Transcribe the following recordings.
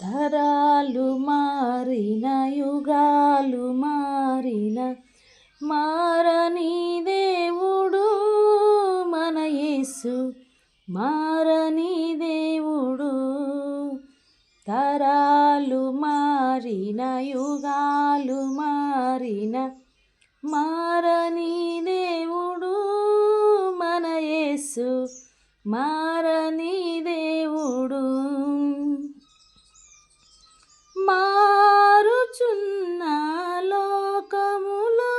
తరాలు మారిన యుగాలు మారిన మారని దేవుడు మన యేసు, మారని దేవుడు. తరాలు మారిన యుగాలు మారిన మారని దేవుడు మన యేసు, మారని దేవుడు. మారుచున్న లోకములో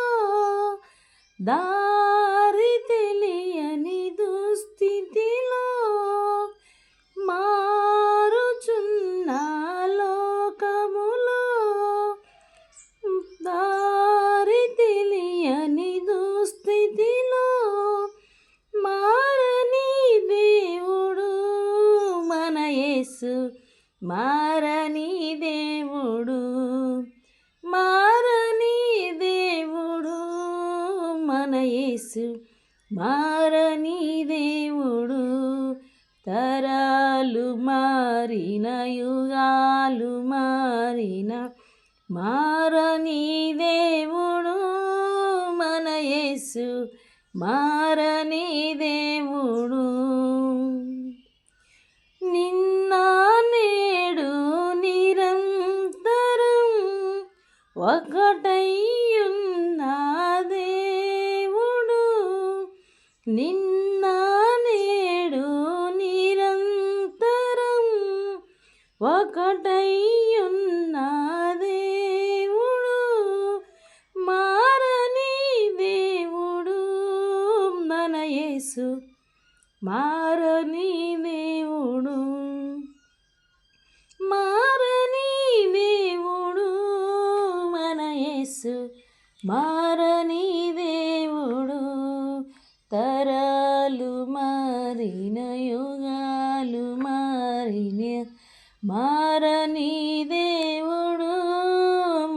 దారి తెలియని దుస్థితిలో, మారుచున్న లోకములో దారి తెలియని దుస్థితిలో మారని దేవుడు మన యేసు, మారని దేవుడు, మారని దేవుడు మన యేసు, మారని దేవుడు. తరాలు మారిన యుగాలు మారిన మారని దేవుడు మన యేసు, మారని దేవుడు. నిన్న నేడు నిరంతరం ఒకటైయున్న దేవుడు, నిన్న నేడు నిరంతరం ఒకటైయున్న దేవుడు, మారని దేవుడు మన యేసు, మారని దేవుడు, మారని దేవుడు మన యేసు, మారని దేవుడు. తరాలు మారిన యుగాలు మారిన మారని దేవుడు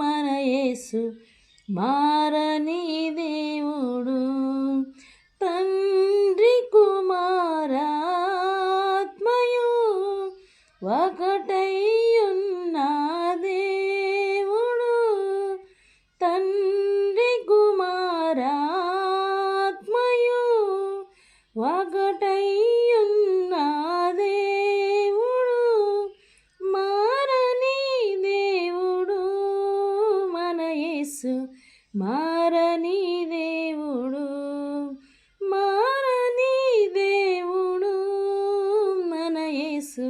మన యేసు, మారని దేవుడు. తండ్రి కుమారాత్మయు ఒకటైయున్న దేవుడు, తండ్రి కుమారాత్మయు ఒకటైయున్న దేవుడు, మారని దేవుడు మన యేసు, మారని దేవుడు, మారని దేవుడు మన యేసు,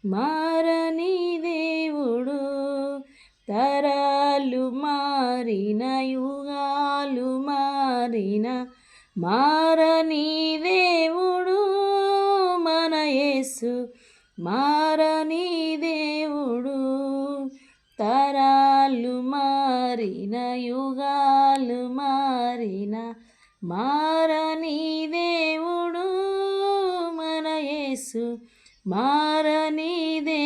మారని దేవుడు. తరాలు మారిన యుగాలు మారిన మారని దేవుడు మన యేసు, మారని దేవుడు. తరాలు మారిన యుగాలు మారిన మారని దేవుడు మన యేసు, మారని దేవుడు.